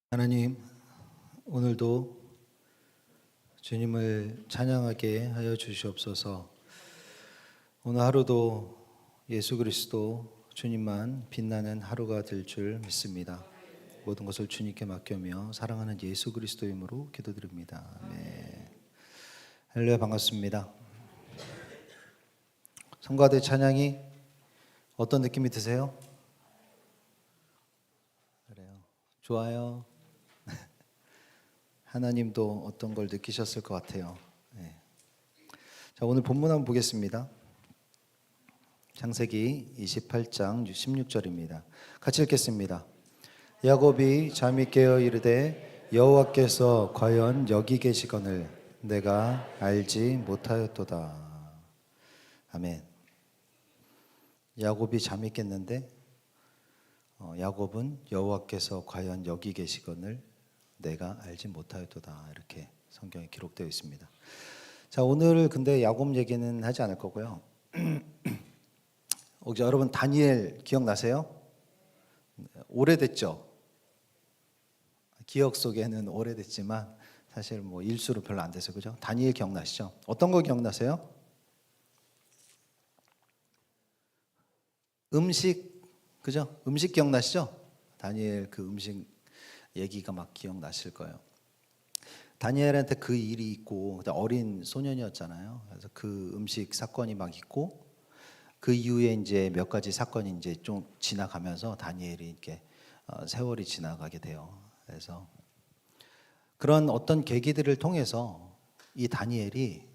하나님, 오늘도 주님을 찬양하게 하여 주시옵소서. 오늘 하루도 예수 그리스도 주님만 빛나는 하루가 될 줄 믿습니다. 모든 것을 주님께 맡겨며 사랑하는 예수 그리스도 이름으로 기도드립니다. 아멘. 할렐루야, 반갑습니다. 성가대 찬양이 어떤 느낌이 드세요? 그래요. 좋아요. 하나님도 어떤 걸 느끼셨을 것 같아요. 네. 자, 오늘 본문 한번 보겠습니다. 창세기 28장 16절입니다. 같이 읽겠습니다. 야곱이 잠이 깨어 이르되 여호와께서 과연 여기 계시거늘 내가 알지 못하였도다. 아멘. 야곱이 잠이 깼는데 야곱은 여호와께서 과연 여기 계시거늘 내가 알지 못하였도다, 이렇게 성경에 기록되어 있습니다. 자, 오늘 근데 야곱 얘기는 하지 않을 거고요. 혹시 여러분 다니엘 기억나세요? 오래됐죠? 기억 속에는 오래됐지만 사실 뭐 일수로 별로 안 돼서, 그죠? 다니엘 기억나시죠? 어떤 거 기억나세요? 음식, 그죠? 음식 기억나시죠? 다니엘 그 음식 얘기가 막 기억나실 거예요. 다니엘한테 그 일이 있고, 어린 소년이었잖아요. 그래서 그 음식 사건이 막 있고, 그 이후에 이제 몇 가지 사건이 이제 좀 지나가면서 다니엘이 이렇게 세월이 지나가게 돼요. 그래서 그런 어떤 계기들을 통해서 이 다니엘이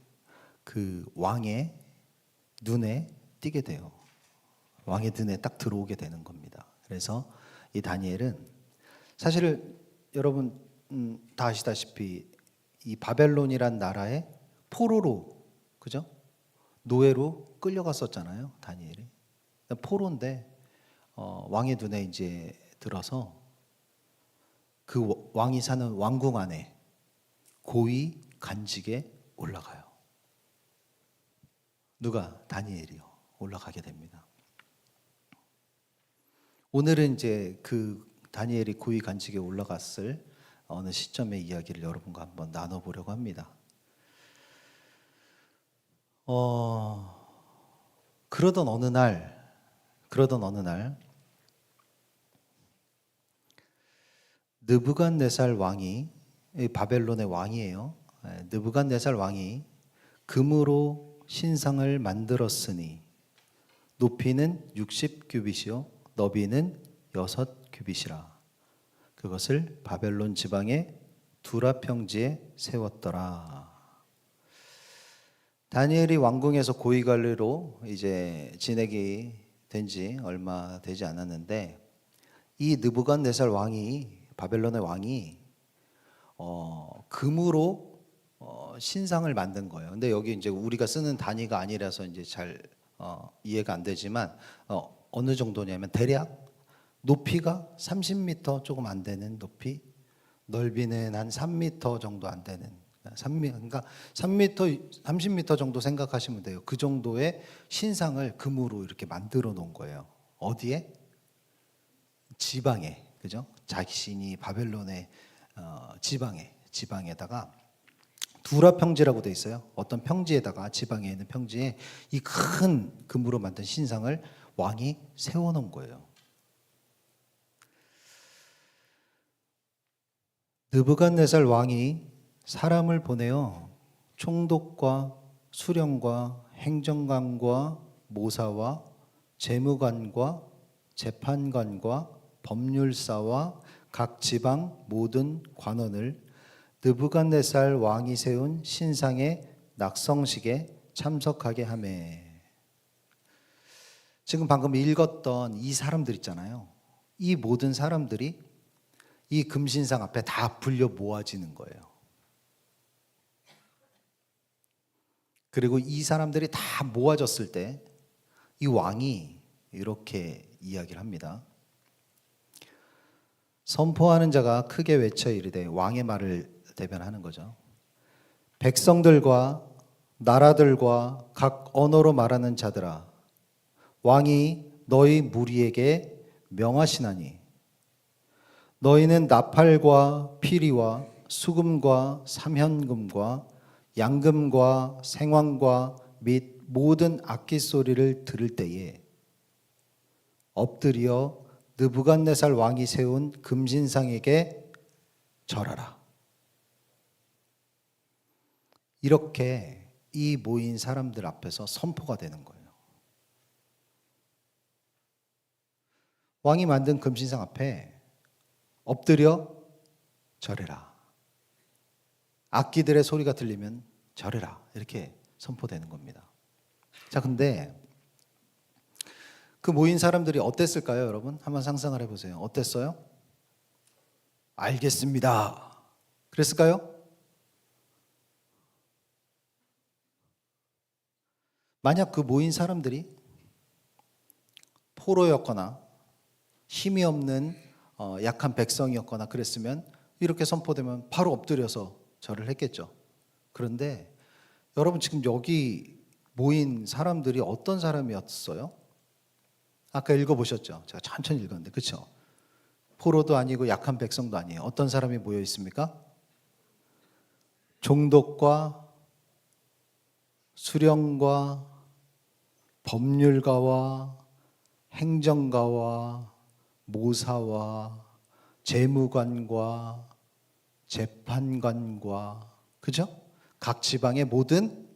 그 왕의 눈에 띄게 돼요. 왕의 눈에 딱 들어오게 되는 겁니다. 그래서 이 다니엘은 사실 여러분 다 아시다시피 이 바벨론이란 나라의 포로로, 그죠? 노예로 끌려갔었잖아요, 다니엘이. 포로인데 왕의 눈에 이제 들어서 그 왕이 사는 왕궁 안에 고위 간직에 올라가요. 누가? 다니엘이요. 올라가게 됩니다. 오늘은 이제 그 다니엘이 고위 간직에 올라갔을 어느 시점의 이야기를 여러분과 한번 나눠보려고 합니다. 그러던 어느 날 느부갓네살 왕이, 바벨론의 왕이에요. 느부갓네살 왕이 금으로 신상을 만들었으니 높이는 60규빗이요 너비는 6규빗이라. 그것을 바벨론 지방의 두라 평지에 세웠더라. 다니엘이 왕궁에서 고위 관리로 이제 지내게 된 지 얼마 되지 않았는데, 이 느부갓네살 왕이, 바벨론의 왕이 금으로 신상을 만든 거예요. 근데 여기 이제 우리가 쓰는 단위가 아니라서 이제 잘 이해가 안 되지만 어느 정도냐면 대략 높이가 30m 조금 안 되는 높이, 넓이는 한 3m 정도 안 되는, 그러니까 3m, 30m 정도 생각하시면 돼요. 그 정도의 신상을 금으로 이렇게 만들어 놓은 거예요. 어디에? 지방에, 그죠? 자신이 바벨론의 지방에다가 두라 평지라고 돼 있어요. 어떤 평지에다가, 지방에 있는 평지에 이 큰 금으로 만든 신상을 왕이 세워놓은 거예요. 느부갓네살 왕이 사람을 보내어 총독과 수령과 행정관과 모사와 재무관과 재판관과 법률사와 각 지방 모든 관원을 느부갓네살 왕이 세운 신상의 낙성식에 참석하게 하매. 지금 방금 읽었던 이 사람들 있잖아요. 이 모든 사람들이 이 금신상 앞에 다 불려 모아지는 거예요. 그리고 이 사람들이 다 모아졌을 때 이 왕이 이렇게 이야기를 합니다. 선포하는 자가 크게 외쳐 이르되, 왕의 말을 대변하는 거죠. 백성들과 나라들과 각 언어로 말하는 자들아, 왕이 너희 무리에게 명하시나니 너희는 나팔과 피리와 수금과 삼현금과 양금과 생황과 및 모든 악기 소리를 들을 때에 엎드려 느부갓네살 왕이 세운 금신상에게 절하라. 이렇게 이 모인 사람들 앞에서 선포가 되는 거예요. 왕이 만든 금신상 앞에 엎드려 절해라. 악기들의 소리가 들리면 절해라. 이렇게 선포되는 겁니다. 자, 근데 그 모인 사람들이 어땠을까요, 여러분? 한번 상상을 해보세요. 어땠어요? 알겠습니다. 그랬을까요? 만약 그 모인 사람들이 포로였거나 힘이 없는 약한 백성이었거나 그랬으면 이렇게 선포되면 바로 엎드려서 절을 했겠죠. 그런데 여러분 지금 여기 모인 사람들이 어떤 사람이었어요? 아까 읽어보셨죠? 제가 천천히 읽었는데 그렇죠? 포로도 아니고 약한 백성도 아니에요. 어떤 사람이 모여 있습니까? 종독과 수령과 법률가와 행정가와 모사와 재무관과 재판관과 그죠? 각 지방의 모든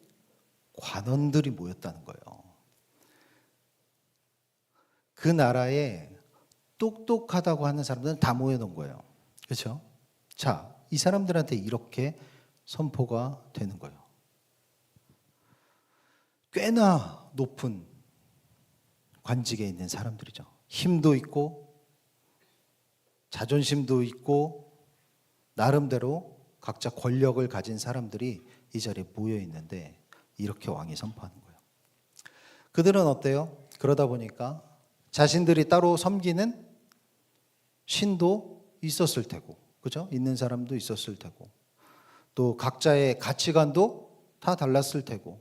관원들이 모였다는 거예요. 그 나라에 똑똑하다고 하는 사람들은 다 모여놓은 거예요. 그렇죠? 자, 이 사람들한테 이렇게 선포가 되는 거예요. 꽤나 높은 관직에 있는 사람들이죠. 힘도 있고 자존심도 있고 나름대로 각자 권력을 가진 사람들이 이 자리에 모여 있는데 이렇게 왕이 선포하는 거예요. 그들은 어때요? 그러다 보니까 자신들이 따로 섬기는 신도 있었을 테고, 그죠? 있는 사람도 있었을 테고, 또 각자의 가치관도 다 달랐을 테고,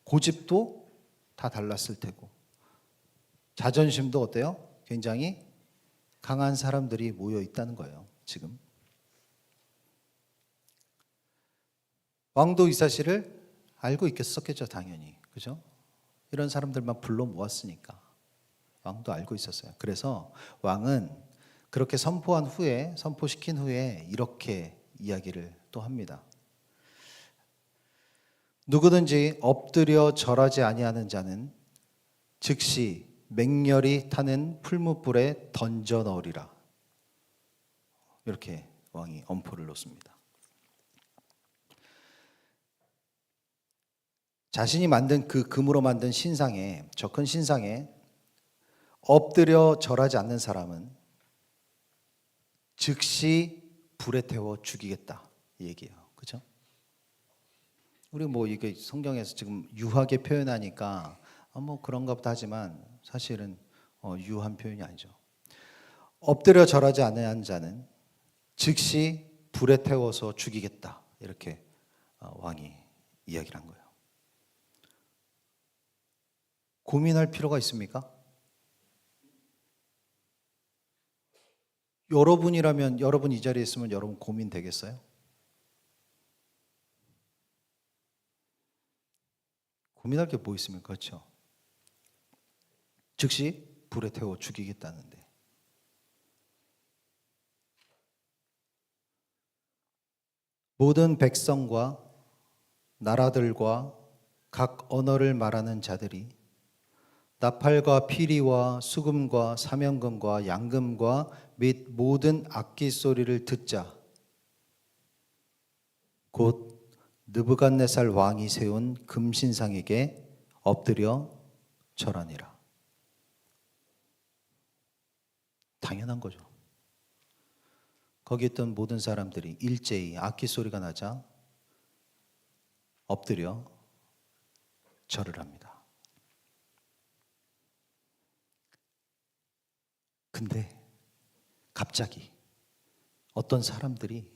고집도 다 달랐을 테고, 자존심도 어때요? 굉장히 강한 사람들이 모여 있다는 거예요, 지금. 왕도 이 사실을 알고 있겠었겠죠, 당연히. 그죠? 이런 사람들만 불러 모았으니까. 왕도 알고 있었어요. 그래서 왕은 그렇게 선포시킨 후에 이렇게 이야기를 또 합니다. 누구든지 엎드려 절하지 아니하는 자는 즉시 맹렬히 타는 풀무불에 던져 넣으리라. 이렇게 왕이 엄포를 놓습니다. 자신이 만든 그 금으로 만든 신상에, 저 큰 신상에 엎드려 절하지 않는 사람은 즉시 불에 태워 죽이겠다 이 얘기예요. 그렇죠? 우리 뭐 이게 성경에서 지금 유하게 표현하니까 뭐 그런가 보다 하지만 사실은 유한 표현이 아니죠. 엎드려 절하지 않는 자는 즉시 불에 태워서 죽이겠다 이렇게 왕이 이야기를 한 거예요. 고민할 필요가 있습니까? 여러분이라면 여러분 이 자리에 있으면 여러분 고민되겠어요? 고민할 게 뭐 있습니까? 그렇죠? 즉시 불에 태워 죽이겠다는데 모든 백성과 나라들과 각 언어를 말하는 자들이 나팔과 피리와 수금과 사명금과 양금과 및 모든 악기 소리를 듣자 곧 느부갓네살 왕이 세운 금신상에게 엎드려 절하니라. 당연한 거죠. 거기 있던 모든 사람들이 일제히 악기 소리가 나자 엎드려 절을 합니다. 근데 갑자기 어떤 사람들이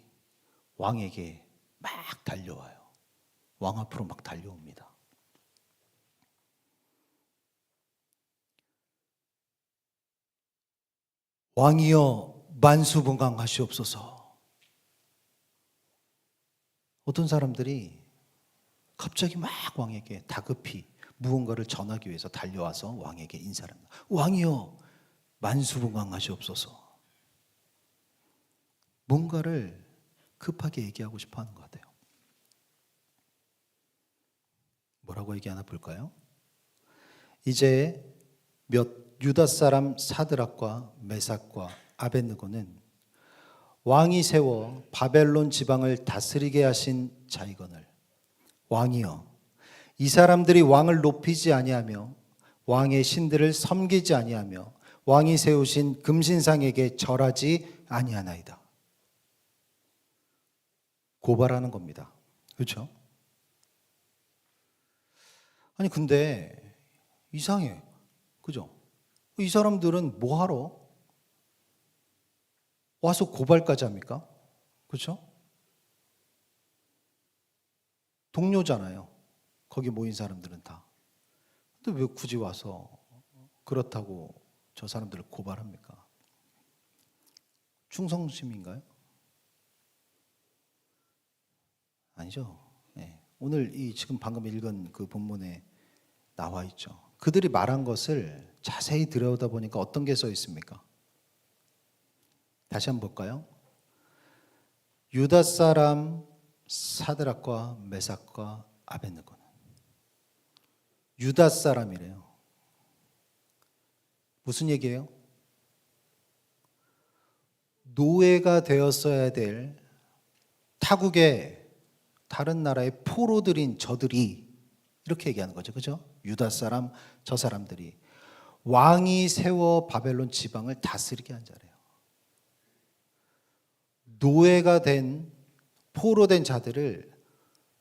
왕에게 막 달려와요. 왕 앞으로 막 달려옵니다. 왕이여 만수분강하시옵소서. 어떤 사람들이 갑자기 막 왕에게 다급히 무언가를 전하기 위해서 달려와서 왕에게 인사를 합니다. 왕이여, 만수분강하시옵소서. 뭔가를 급하게 얘기하고 싶어 하는 것 같아요. 뭐라고 얘기하나 볼까요? 이제 유다 사람 사드락과 메삭과 아벳느고는 왕이 세워 바벨론 지방을 다스리게 하신 자이거늘 왕이여, 이 사람들이 왕을 높이지 아니하며 왕의 신들을 섬기지 아니하며 왕이 세우신 금신상에게 절하지 아니하나이다. 고발하는 겁니다. 그렇죠? 아니 근데 이상해. 그죠? 이 사람들은 뭐하러 와서 고발까지 합니까? 그렇죠? 동료잖아요. 거기 모인 사람들은 다. 근데 왜 굳이 와서 그렇다고 저 사람들을 고발합니까? 충성심인가요? 아니죠. 네. 오늘 지금 방금 읽은 그 본문에 나와 있죠. 그들이 말한 것을 자세히 들여다보니까 어떤 게 써 있습니까? 다시 한번 볼까요? 유다 사람 사드락과 메삭과 아벳느고는 유다 사람이래요. 무슨 얘기예요? 노예가 되었어야 될 타국의 다른 나라의 포로들인 저들이 이렇게 얘기하는 거죠. 그죠? 유다 사람, 저 사람들이 왕이 세워 바벨론 지방을 다스리게 한 자래요. 노예가 된 포로된 자들을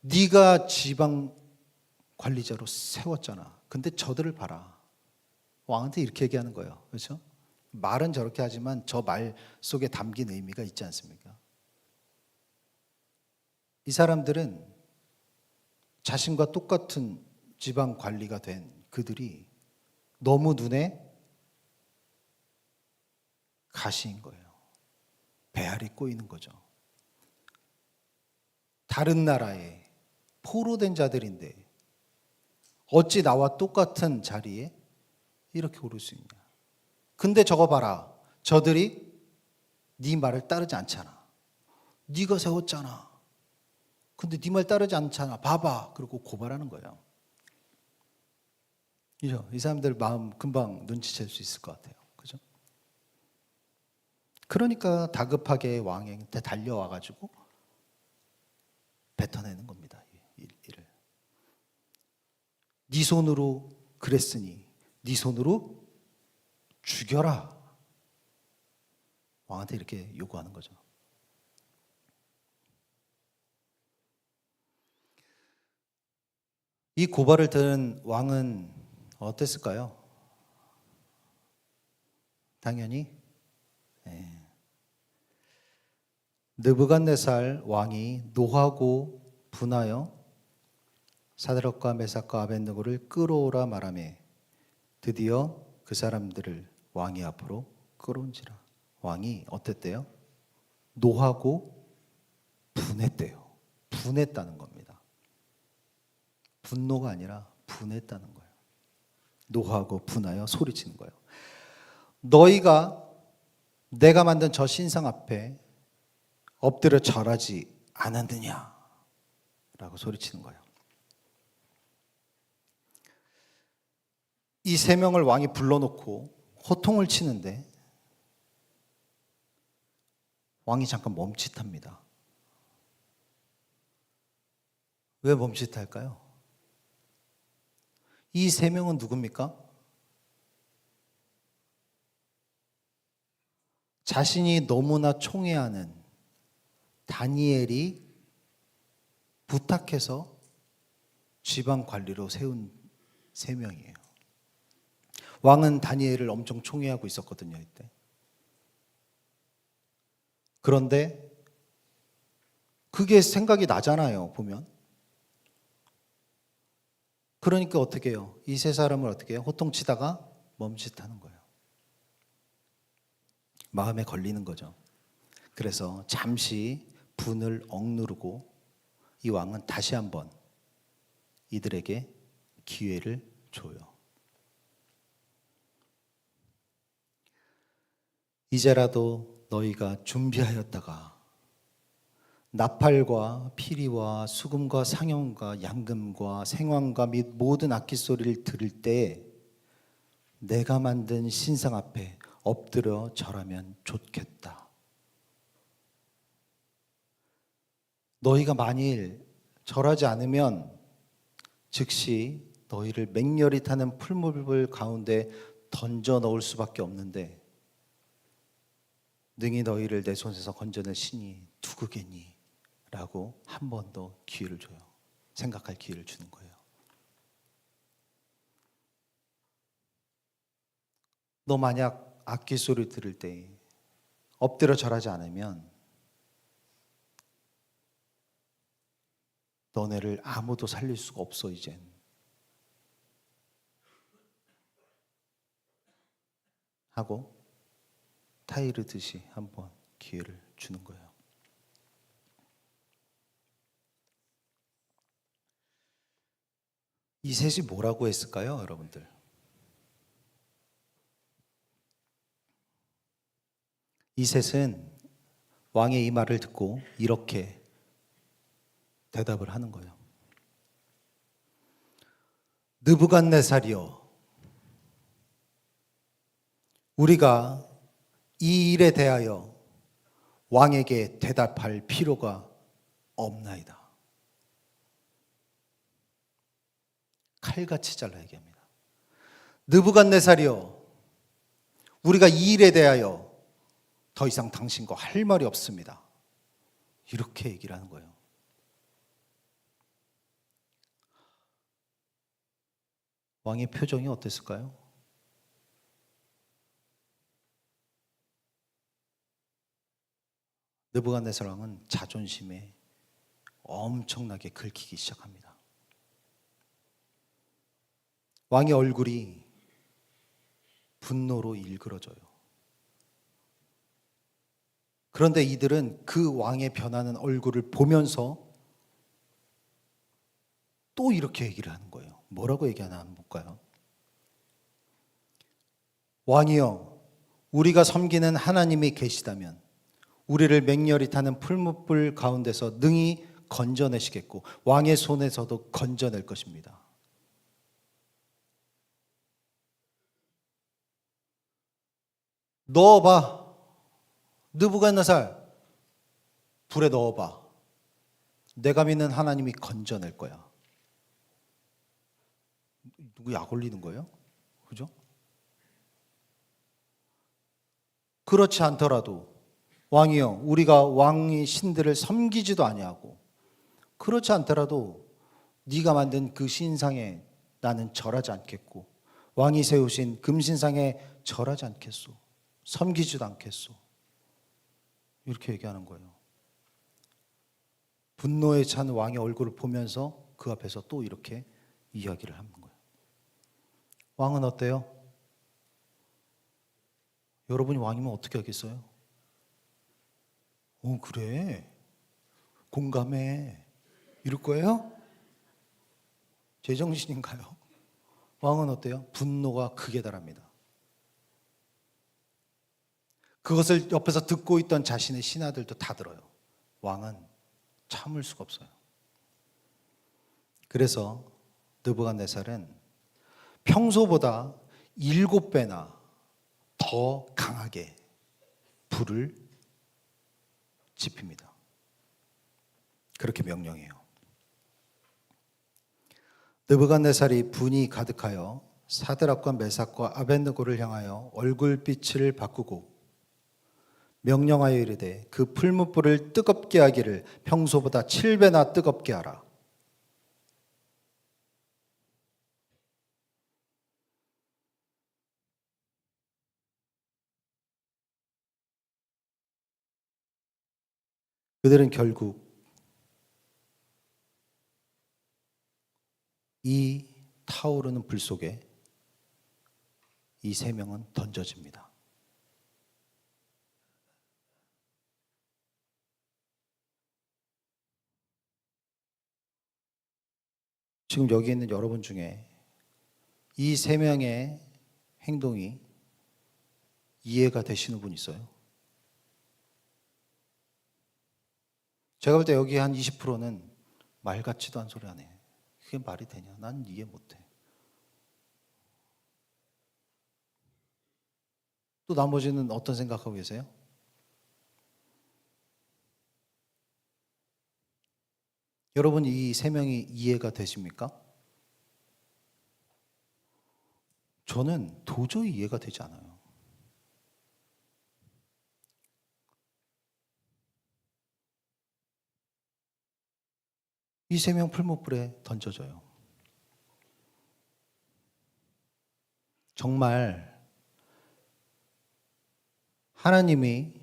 네가 지방 관리자로 세웠잖아. 근데 저들을 봐라. 왕한테 이렇게 얘기하는 거예요. 그렇죠? 말은 저렇게 하지만 저 말 속에 담긴 의미가 있지 않습니까? 이 사람들은 자신과 똑같은 지방 관리가 된 그들이 너무 눈에 가시인 거예요. 배알이 꼬이는 거죠. 다른 나라에 포로된 자들인데 어찌 나와 똑같은 자리에 이렇게 오를 수 있냐. 근데 저거 봐라. 저들이 네 말을 따르지 않잖아. 네가 세웠잖아. 근데 네 말 따르지 않잖아. 봐봐. 그리고 고발하는 거예요. 이 사람들 마음 금방 눈치챌 수 있을 것 같아요. 그죠? 그러니까 다급하게 왕한테 달려와가지고 뱉어내는 겁니다. 이를. 네 손으로 그랬으니 네 손으로 죽여라. 왕한테 이렇게 요구하는 거죠. 이 고발을 들은 왕은 어땠을까요? 당연히 느부갓네살 왕이 노하고 분하여 사드락과 메삭과 아벳느고를 끌어오라 말하며 드디어 그 사람들을 왕이 앞으로 끌어온지라. 왕이 어땠대요? 노하고 분했대요. 분했다는 겁니다. 분노가 아니라 분했다는 거예요. 노하고 분하여 소리치는 거예요. 너희가 내가 만든 저 신상 앞에 엎드려 절하지 않았느냐? 라고 소리치는 거예요. 이 세 명을 왕이 불러놓고 호통을 치는데 왕이 잠깐 멈칫합니다. 왜 멈칫할까요? 이 세 명은 누굽니까? 자신이 너무나 총애하는 다니엘이 부탁해서 지방 관리로 세운 세 명이에요. 왕은 다니엘을 엄청 총애하고 있었거든요, 이때. 그런데 그게 생각이 나잖아요, 보면. 그러니까 어떻게 해요? 이 세 사람을 어떻게 해요? 호통치다가 멈칫하는 거예요. 마음에 걸리는 거죠. 그래서 잠시 분을 억누르고 이 왕은 다시 한번 이들에게 기회를 줘요. 이제라도 너희가 준비하였다가 나팔과 피리와 수금과 상용과 양금과 생황과 및 모든 악기 소리를 들을 때 내가 만든 신상 앞에 엎드려 절하면 좋겠다. 너희가 만일 절하지 않으면 즉시 너희를 맹렬히 타는 풀무불 가운데 던져 넣을 수밖에 없는데 능히 너희를 내 손에서 건져낼 신이 누구겠니? 라고 한 번 더 기회를 줘요. 생각할 기회를 주는 거예요. 너 만약 악기 소리 들을 때 엎드려 절하지 않으면 너네를 아무도 살릴 수가 없어 이젠. 하고 타이르듯이 한번 기회를 주는 거예요. 이셋이 뭐라고 했을까요, 여러분들? 이셋은 왕의 이 말을 듣고 이렇게 대답을 하는 거예요. 느부갓네살이여, 우리가 이 일에 대하여 왕에게 대답할 필요가 없나이다. 칼같이 잘라 얘기합니다. 느부갓네살이여, 우리가 이 일에 대하여 더 이상 당신과 할 말이 없습니다. 이렇게 얘기를 하는 거예요. 왕의 표정이 어땠을까요? 느부갓네살 왕은 자존심에 엄청나게 긁히기 시작합니다. 왕의 얼굴이 분노로 일그러져요. 그런데 이들은 그 왕의 변하는 얼굴을 보면서 또 이렇게 얘기를 하는 거예요. 뭐라고 얘기하나 한번 볼까요? 왕이여, 우리가 섬기는 하나님이 계시다면 우리를 맹렬히 타는 풀무불 가운데서 능히 건져내시겠고 왕의 손에서도 건져낼 것입니다. 넣어봐. 느부갓네살 불에 넣어봐. 내가 믿는 하나님이 건져낼 거야. 누구 약 올리는 거예요? 그죠? 그렇지 않더라도 왕이여, 우리가 왕의 신들을 섬기지도 아니하고 그렇지 않더라도 네가 만든 그 신상에 나는 절하지 않겠고 왕이 세우신 금신상에 절하지 않겠소. 섬기지도 않겠소. 이렇게 얘기하는 거예요. 분노에 찬 왕의 얼굴을 보면서 그 앞에서 또 이렇게 이야기를 하는 거예요. 왕은 어때요? 여러분이 왕이면 어떻게 하겠어요? 그래. 공감해. 이럴 거예요? 제정신인가요? 왕은 어때요? 분노가 극에 달합니다. 그것을 옆에서 듣고 있던 자신의 신하들도 다 들어요. 왕은 참을 수가 없어요. 그래서 느부갓네살은 평소보다 7배나 더 강하게 불을 지핍니다. 그렇게 명령해요. 느부갓네살이 분이 가득하여 사드락과 메삭과 아벳느고를 향하여 얼굴빛을 바꾸고 명령하여 이르되 그 풀무불을 뜨겁게 하기를 평소보다 7배나 뜨겁게 하라. 그들은 결국 이 타오르는 불 속에 이 세 명은 던져집니다. 지금 여기 있는 여러분 중에 이 세 명의 행동이 이해가 되시는 분 있어요? 제가 볼 때 여기 한 20%는 말 같지도 않은 소리 하네. 그게 말이 되냐? 난 이해 못해. 또 나머지는 어떤 생각하고 계세요? 여러분 이 세 명이 이해가 되십니까? 저는 도저히 이해가 되지 않아요. 이 세 명 풀무불에 던져져요. 정말 하나님이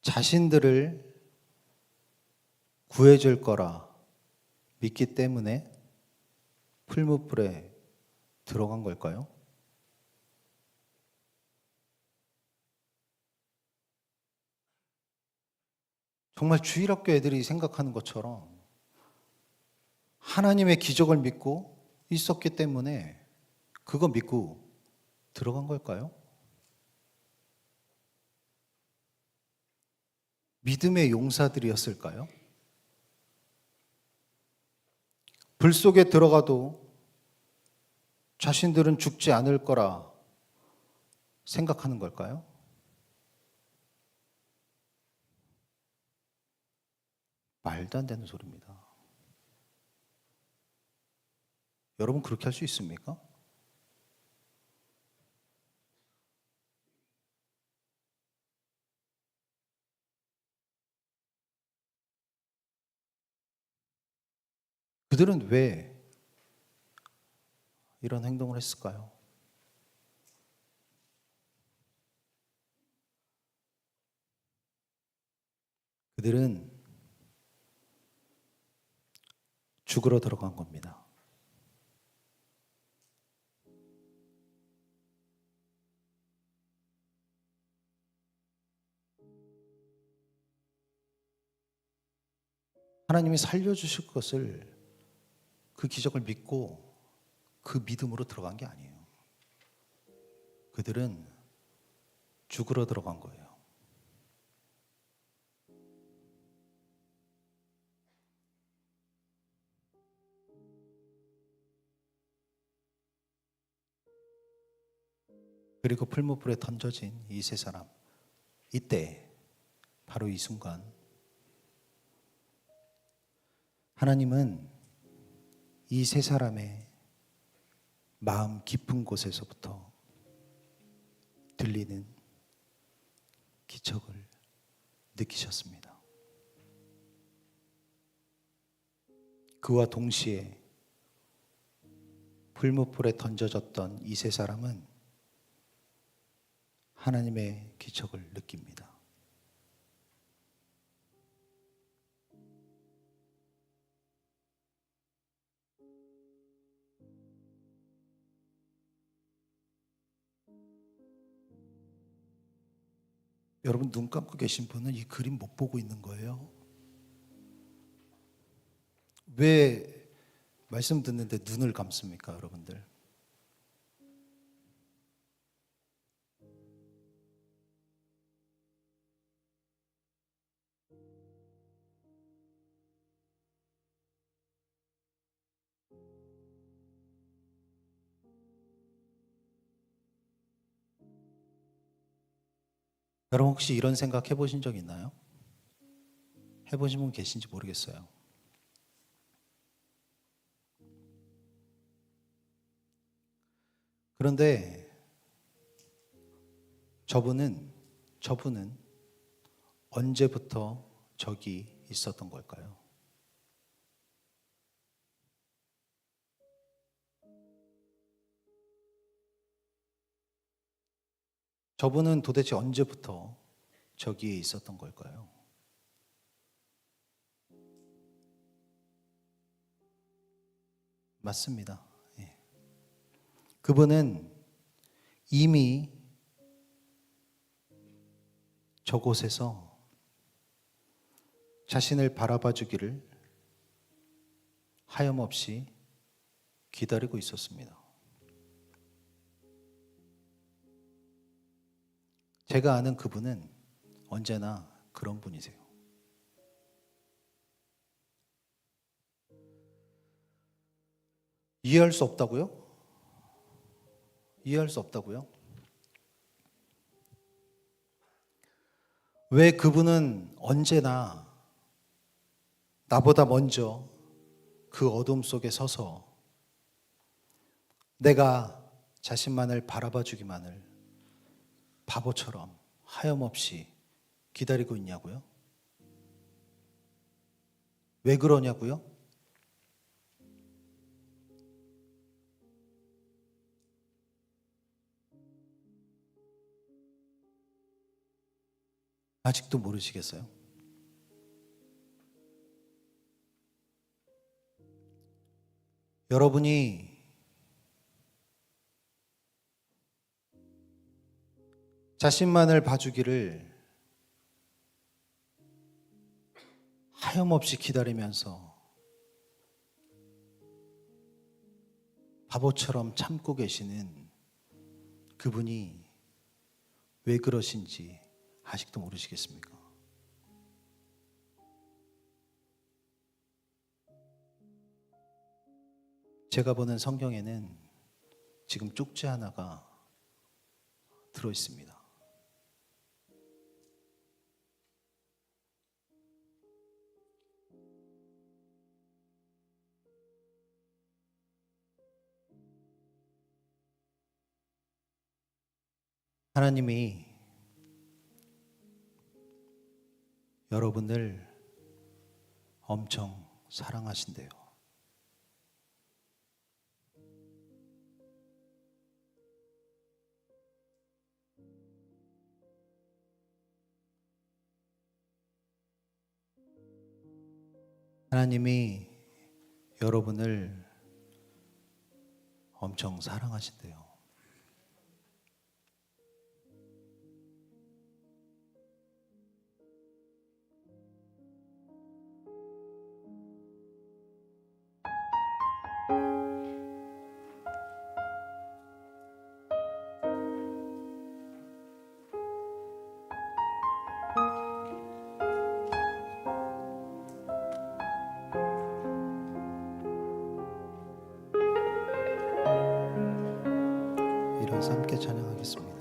자신들을 구해줄 거라 믿기 때문에 풀무불에 들어간 걸까요? 정말 주일학교 애들이 생각하는 것처럼 하나님의 기적을 믿고 있었기 때문에 그거 믿고 들어간 걸까요? 믿음의 용사들이었을까요? 불 속에 들어가도 자신들은 죽지 않을 거라 생각하는 걸까요? 말도 안 되는 소리입니다. 여러분 그렇게 할 수 있습니까? 그들은 왜 이런 행동을 했을까요? 그들은 죽으러 들어간 겁니다. 하나님이 살려주실 것을 그 기적을 믿고 그 믿음으로 들어간 게 아니에요. 그들은 죽으러 들어간 거예요. 그리고 풀무불에 던져진 이 세 사람, 이때 바로 이 순간 하나님은 이 세 사람의 마음 깊은 곳에서부터 들리는 기척을 느끼셨습니다. 그와 동시에 풀무불에 던져졌던 이 세 사람은 하나님의 기척을 느낍니다. 여러분 눈 감고 계신 분은 이 그림 못 보고 있는 거예요. 왜 말씀 듣는데 눈을 감습니까, 여러분들? 여러분 혹시 이런 생각 해보신 적 있나요? 해보신 분 계신지 모르겠어요. 그런데 저분은 언제부터 저기 있었던 걸까요? 저분은 도대체 언제부터 저기에 있었던 걸까요? 맞습니다. 예. 그분은 이미 저곳에서 자신을 바라봐 주기를 하염없이 기다리고 있었습니다. 제가 아는 그분은 언제나 그런 분이세요. 이해할 수 없다고요? 이해할 수 없다고요? 왜 그분은 언제나 나보다 먼저 그 어둠 속에 서서 내가 자신만을 바라봐 주기만을 바보처럼 하염없이 기다리고 있냐고요? 왜 그러냐고요? 아직도 모르시겠어요? 여러분이 자신만을 봐주기를 하염없이 기다리면서 바보처럼 참고 계시는 그분이 왜 그러신지 아직도 모르시겠습니까? 제가 보는 성경에는 지금 쪽지 하나가 들어 있습니다. 하나님이 여러분을 엄청 사랑하신대요. 하나님이 여러분을 엄청 사랑하신대요. 일어서 함께 찬양하겠습니다.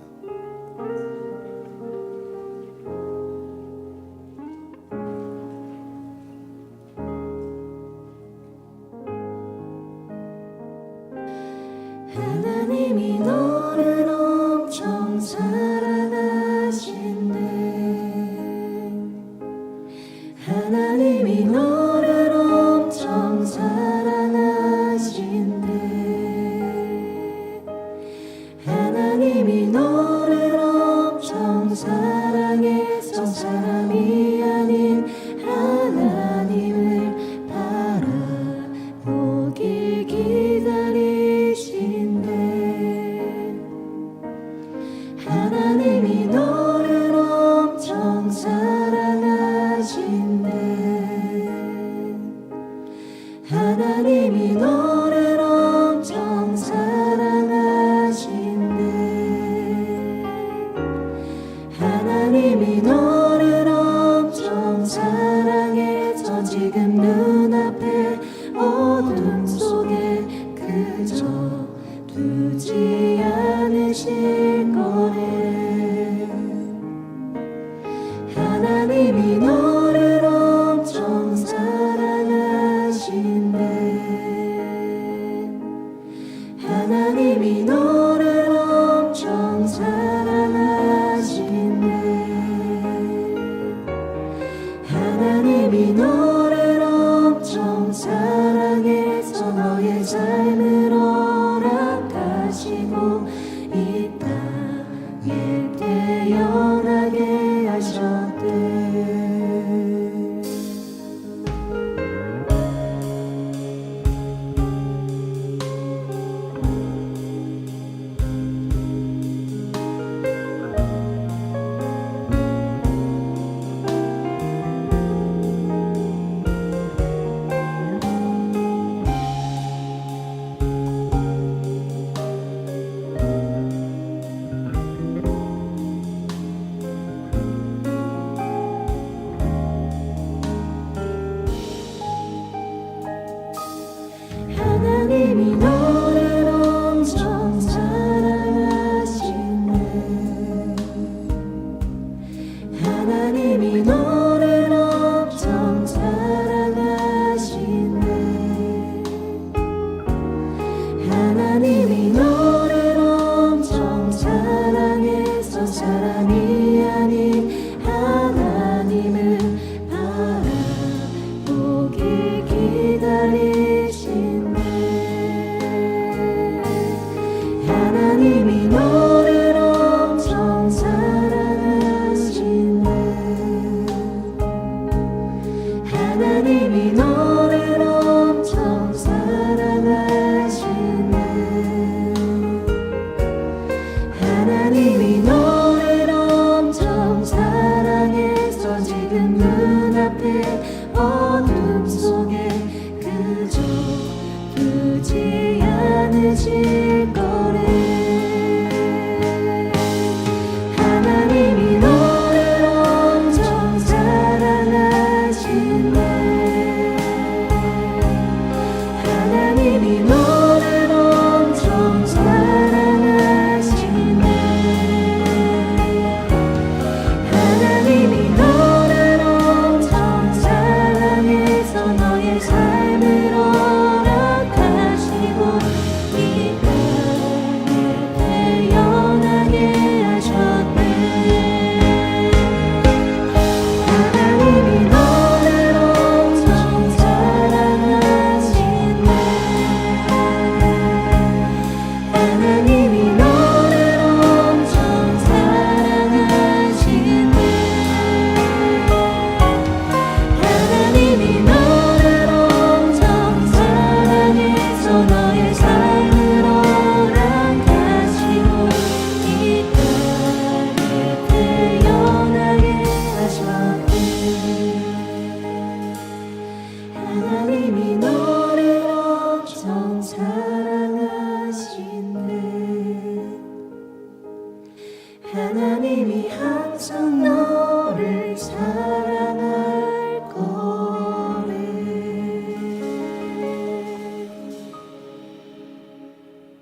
하나님이 너를 엄청 사랑하신대. 하나님이 너를 엄청 사랑하신대. 하나님이 너를 엄청 사랑해서 사람이 아닌 하나님을 바라보길 기다리신대. 하나님이 너를 엄청 사랑하신대. 하나님이 너를 엄청 사랑하신대. 하나님이 너를 엄청 사랑해서 지금 눈앞에 어둠 속에 그저 두지 않으실 거래. 하나님이 너를 엄청 사랑하신대. 하나님이 너를 엄청 사랑하신대. 하나님이 너를 엄청 사랑해서 너의 삶을 허락하시고 이 땅에 태어나게 하셨대. 사람이 아닌 하나님을 바라보길 기다리시네. 하나님이 너를 엄청 사랑하시네. 하나님이 너를 엄청 사랑하시네. 하나님이 너를 엄청 사랑해서 지금 눈앞에 어둠 속에 그저 두지 않으실 거래. 하나님이 너를 엄청 사랑하시네. 하나님이 너를 엄청 사랑하시네. 하나님이 너를 엄청 사랑해서 너의 삶을 허락하시고 이 땅에 태어나게 하셨네. 하나님이 너를 엄청 사랑하시네. 하나님이 너를 엄청 사랑하시네. 하나님이 너를 엄청 사랑해서 너의 삶을 허락하시고 이 땅에 태어나게 하셨네. 하나님이 너를 엄청 사랑하시네. 하나님이 항상 너를 사랑하시네.